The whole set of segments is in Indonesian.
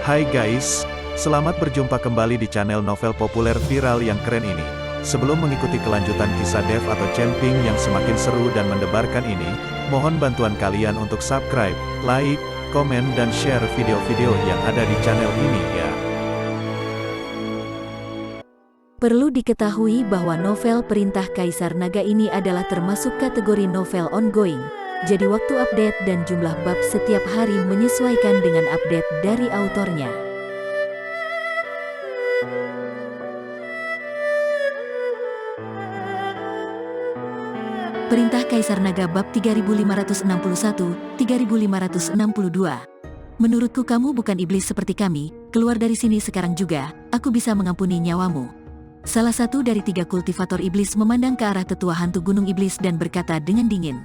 Hai guys, selamat berjumpa kembali di channel novel populer viral yang keren ini. Sebelum mengikuti kelanjutan kisah Dev atau Camping yang semakin seru dan mendebarkan ini, mohon bantuan kalian untuk subscribe, like, komen dan share video-video yang ada di channel ini ya. Perlu diketahui bahwa novel Perintah Kaisar Naga ini adalah termasuk kategori novel ongoing. Jadi waktu update dan jumlah bab setiap hari menyesuaikan dengan update dari autornya. Perintah Kaisar Naga bab 3561, 3562. Menurutku kamu bukan iblis seperti kami, keluar dari sini sekarang juga, aku bisa mengampuni nyawamu. Salah satu dari 3 kultivator iblis memandang ke arah tetua hantu gunung iblis dan berkata dengan dingin.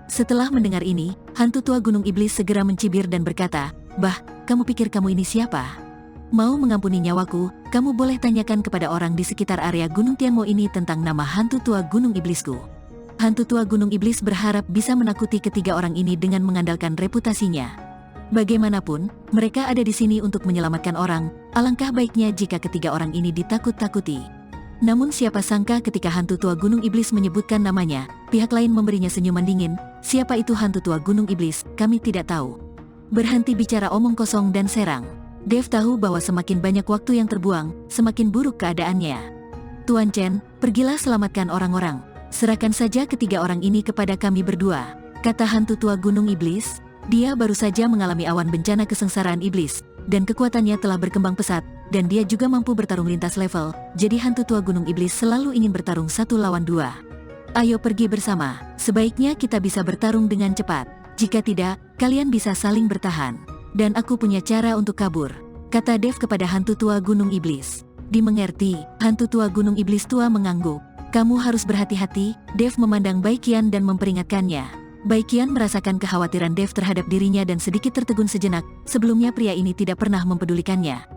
Setelah mendengar ini, hantu tua gunung iblis segera mencibir dan berkata, "Bah, kamu pikir kamu ini siapa? Mau mengampuni nyawaku, kamu boleh tanyakan kepada orang di sekitar area Gunung Tianmo ini tentang nama hantu tua gunung iblisku." Hantu tua gunung iblis berharap bisa menakuti ketiga orang ini dengan mengandalkan reputasinya. Bagaimanapun, mereka ada di sini untuk menyelamatkan orang, alangkah baiknya jika ketiga orang ini ditakut-takuti. Namun siapa sangka ketika hantu tua gunung iblis menyebutkan namanya, pihak lain memberinya senyuman dingin. Siapa itu hantu tua gunung iblis, kami tidak tahu. Berhenti bicara omong kosong dan serang. Dev tahu bahwa semakin banyak waktu yang terbuang, semakin buruk keadaannya. Tuan Chen, pergilah selamatkan orang-orang. Serahkan saja ketiga orang ini kepada kami berdua, kata hantu tua gunung iblis. Dia baru saja mengalami awan bencana kesengsaraan iblis, dan kekuatannya telah berkembang pesat, dan dia juga mampu bertarung lintas level, jadi hantu tua gunung iblis selalu ingin bertarung 1 lawan 2. Ayo pergi bersama, sebaiknya kita bisa bertarung dengan cepat. Jika tidak, kalian bisa saling bertahan. Dan aku punya cara untuk kabur, kata Dev kepada hantu tua gunung iblis. Dimengerti, hantu tua gunung iblis tua mengangguk. Kamu harus berhati-hati, Dev memandang Baiqian dan memperingatkannya. Baiqian merasakan kekhawatiran Dev terhadap dirinya dan sedikit tertegun sejenak. Sebelumnya pria ini tidak pernah mempedulikannya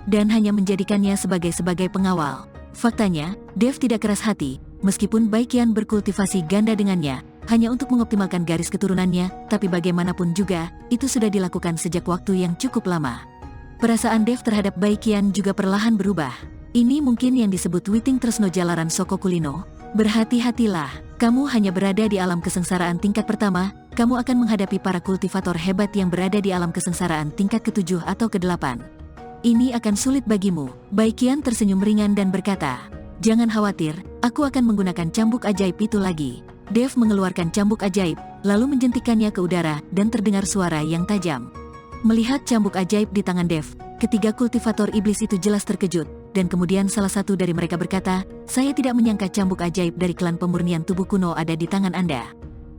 dan hanya menjadikannya sebagai pengawal. Faktanya, Dev tidak keras hati, meskipun Baiqian berkultivasi ganda dengannya, hanya untuk mengoptimalkan garis keturunannya, tapi bagaimanapun juga, itu sudah dilakukan sejak waktu yang cukup lama. Perasaan Dev terhadap Baiqian juga perlahan berubah. Ini mungkin yang disebut Witing Tresno Jalaran Soko Kulino. Berhati-hatilah, kamu hanya berada di alam kesengsaraan tingkat pertama, kamu akan menghadapi para kultivator hebat yang berada di alam kesengsaraan tingkat ke-7 atau ke-8. Ini akan sulit bagimu. Baiqian tersenyum ringan dan berkata, "Jangan khawatir, aku akan menggunakan cambuk ajaib itu lagi." Dev mengeluarkan cambuk ajaib, lalu menjentikannya ke udara dan terdengar suara yang tajam. Melihat cambuk ajaib di tangan Dev, ketiga kultivator iblis itu jelas terkejut, dan kemudian salah satu dari mereka berkata, "Saya tidak menyangka cambuk ajaib dari klan pemurnian tubuh kuno ada di tangan Anda.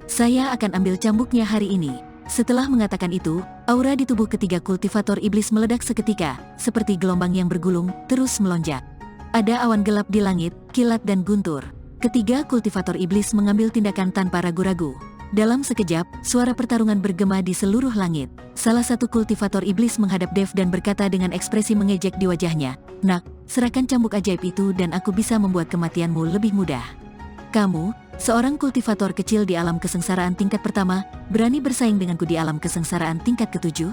Saya akan ambil cambuknya hari ini." Setelah mengatakan itu, aura di tubuh ketiga kultivator iblis meledak seketika, seperti gelombang yang bergulung, terus melonjak. Ada awan gelap di langit, kilat dan guntur. Ketiga kultivator iblis mengambil tindakan tanpa ragu-ragu. Dalam sekejap, suara pertarungan bergema di seluruh langit. Salah satu kultivator iblis menghadap Dev dan berkata dengan ekspresi mengejek di wajahnya, "Nak, serahkan cambuk ajaib itu dan aku bisa membuat kematianmu lebih mudah." Kamu, seorang kultivator kecil di alam kesengsaraan tingkat pertama, berani bersaing denganku di alam kesengsaraan tingkat ke-7?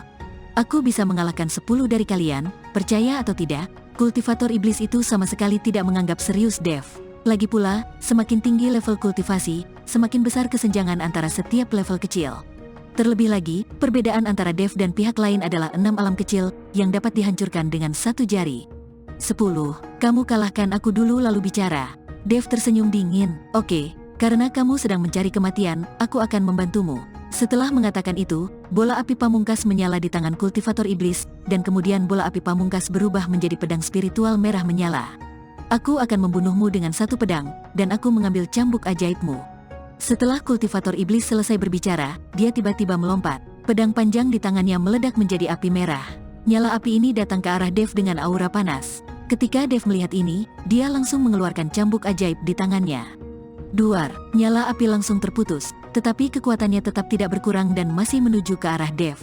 Aku bisa mengalahkan 10 dari kalian, percaya atau tidak? Kultivator iblis itu sama sekali tidak menganggap serius Dev. Lagi pula, semakin tinggi level kultivasi, semakin besar kesenjangan antara setiap level kecil. Terlebih lagi, perbedaan antara Dev dan pihak lain adalah 6 alam kecil, yang dapat dihancurkan dengan 1 jari. 10. Kamu kalahkan aku dulu lalu bicara. Dev tersenyum dingin. Oke, karena kamu sedang mencari kematian, aku akan membantumu. Setelah mengatakan itu, bola api pamungkas menyala di tangan kultivator iblis, dan kemudian bola api pamungkas berubah menjadi pedang spiritual merah menyala. Aku akan membunuhmu dengan 1 pedang, dan aku mengambil cambuk ajaibmu. Setelah kultivator iblis selesai berbicara, dia tiba-tiba melompat. Pedang panjang di tangannya meledak menjadi api merah. Nyala api ini datang ke arah Dev dengan aura panas. Ketika Dev melihat ini, dia langsung mengeluarkan cambuk ajaib di tangannya. Duar, nyala api langsung terputus, tetapi kekuatannya tetap tidak berkurang dan masih menuju ke arah Dev.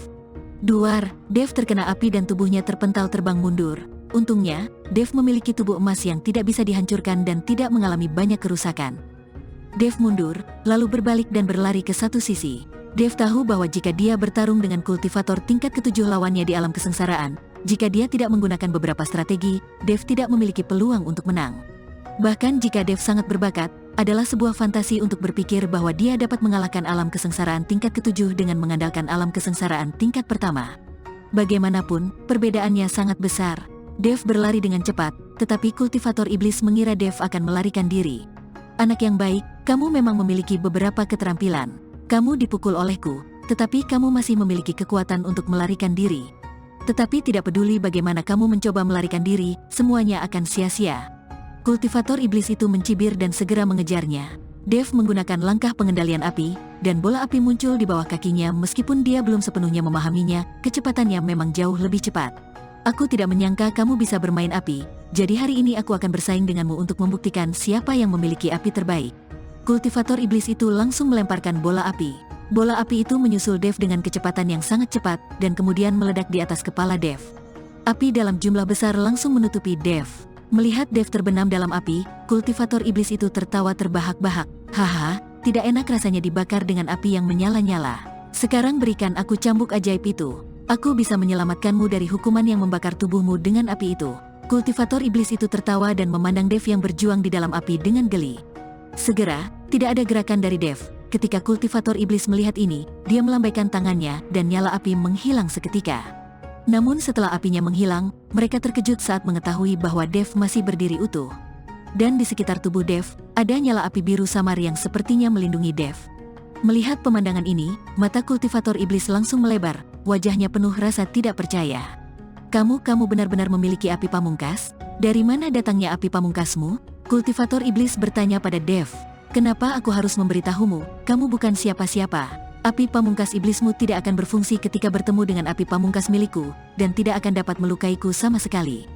Duar, Dev terkena api dan tubuhnya terpental terbang mundur. Untungnya, Dev memiliki tubuh emas yang tidak bisa dihancurkan dan tidak mengalami banyak kerusakan. Dev mundur, lalu berbalik dan berlari ke satu sisi. Dev tahu bahwa jika dia bertarung dengan kultivator tingkat ke-7 lawannya di alam kesengsaraan, jika dia tidak menggunakan beberapa strategi, Dev tidak memiliki peluang untuk menang. Bahkan jika Dev sangat berbakat, adalah sebuah fantasi untuk berpikir bahwa dia dapat mengalahkan alam kesengsaraan tingkat ke-7 dengan mengandalkan alam kesengsaraan tingkat pertama. Bagaimanapun, perbedaannya sangat besar. Dev berlari dengan cepat, tetapi kultivator iblis mengira Dev akan melarikan diri. Anak yang baik, kamu memang memiliki beberapa keterampilan. Kamu dipukul olehku, tetapi kamu masih memiliki kekuatan untuk melarikan diri. Tetapi tidak peduli bagaimana kamu mencoba melarikan diri, semuanya akan sia-sia. Kultivator iblis itu mencibir dan segera mengejarnya. Dev menggunakan langkah pengendalian api, dan bola api muncul di bawah kakinya meskipun dia belum sepenuhnya memahaminya, kecepatannya memang jauh lebih cepat. Aku tidak menyangka kamu bisa bermain api, jadi hari ini aku akan bersaing denganmu untuk membuktikan siapa yang memiliki api terbaik. Kultivator iblis itu langsung melemparkan bola api. Bola api itu menyusul Dev dengan kecepatan yang sangat cepat, dan kemudian meledak di atas kepala Dev. Api dalam jumlah besar langsung menutupi Dev. Melihat Dev terbenam dalam api, kultivator iblis itu tertawa terbahak-bahak. Haha, tidak enak rasanya dibakar dengan api yang menyala-nyala. Sekarang berikan aku cambuk ajaib itu. Aku bisa menyelamatkanmu dari hukuman yang membakar tubuhmu dengan api itu. Kultivator iblis itu tertawa dan memandang Dev yang berjuang di dalam api dengan geli. Segera, tidak ada gerakan dari Dev. Ketika kultivator iblis melihat ini, dia melambaikan tangannya dan nyala api menghilang seketika. Namun setelah apinya menghilang, mereka terkejut saat mengetahui bahwa Dev masih berdiri utuh. Dan di sekitar tubuh Dev, ada nyala api biru samar yang sepertinya melindungi Dev. Melihat pemandangan ini, mata kultivator iblis langsung melebar, wajahnya penuh rasa tidak percaya. Kamu benar-benar memiliki api pamungkas? Dari mana datangnya api pamungkasmu? Kultivator iblis bertanya pada Dev. Kenapa aku harus memberitahumu? Kamu bukan siapa-siapa. Api pamungkas iblismu tidak akan berfungsi ketika bertemu dengan api pamungkas milikku, dan tidak akan dapat melukaiku sama sekali.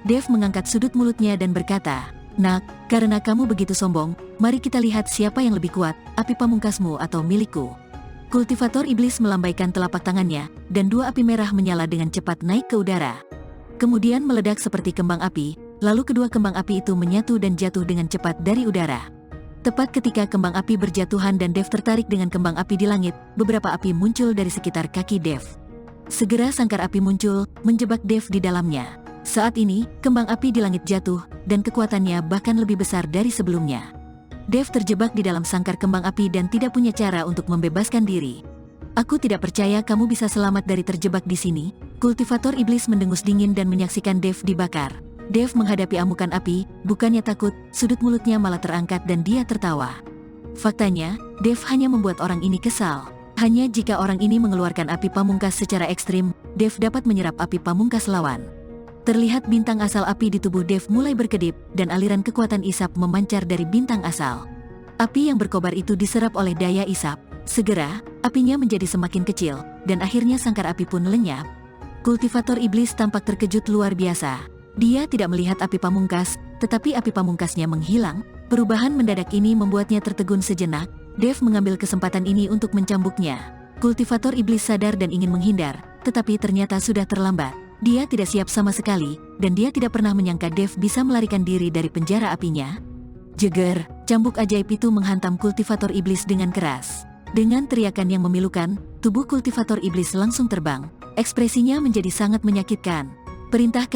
Dev mengangkat sudut mulutnya dan berkata, Nak, karena kamu begitu sombong, mari kita lihat siapa yang lebih kuat, api pamungkasmu atau milikku. Kultivator iblis melambaikan telapak tangannya, dan dua api merah menyala dengan cepat naik ke udara. Kemudian meledak seperti kembang api, lalu kedua kembang api itu menyatu dan jatuh dengan cepat dari udara. Tepat ketika kembang api berjatuhan dan Dev tertarik dengan kembang api di langit, beberapa api muncul dari sekitar kaki Dev. Segera sangkar api muncul, menjebak Dev di dalamnya. Saat ini, kembang api di langit jatuh, dan kekuatannya bahkan lebih besar dari sebelumnya. Dev terjebak di dalam sangkar kembang api dan tidak punya cara untuk membebaskan diri. Aku tidak percaya kamu bisa selamat dari terjebak di sini. Kultivator iblis mendengus dingin dan menyaksikan Dev dibakar. Dev menghadapi amukan api, bukannya takut, sudut mulutnya malah terangkat dan dia tertawa. Faktanya, Dev hanya membuat orang ini kesal. Hanya jika orang ini mengeluarkan api pamungkas secara ekstrim, Dev dapat menyerap api pamungkas lawan. Terlihat bintang asal api di tubuh Dev mulai berkedip, dan aliran kekuatan isap memancar dari bintang asal. Api yang berkobar itu diserap oleh daya isap. Segera, apinya menjadi semakin kecil, dan akhirnya sangkar api pun lenyap. Kultivator iblis tampak terkejut luar biasa. Dia tidak melihat api pamungkas, tetapi api pamungkasnya menghilang. Perubahan mendadak ini membuatnya tertegun sejenak. Dev mengambil kesempatan ini untuk mencambuknya. Kultivator iblis sadar dan ingin menghindar, tetapi ternyata sudah terlambat. Dia tidak siap sama sekali, dan dia tidak pernah menyangka Dev bisa melarikan diri dari penjara apinya. Jeger, cambuk ajaib itu menghantam kultivator iblis dengan keras. Dengan teriakan yang memilukan, tubuh kultivator iblis langsung terbang. Ekspresinya menjadi sangat menyakitkan. Perintah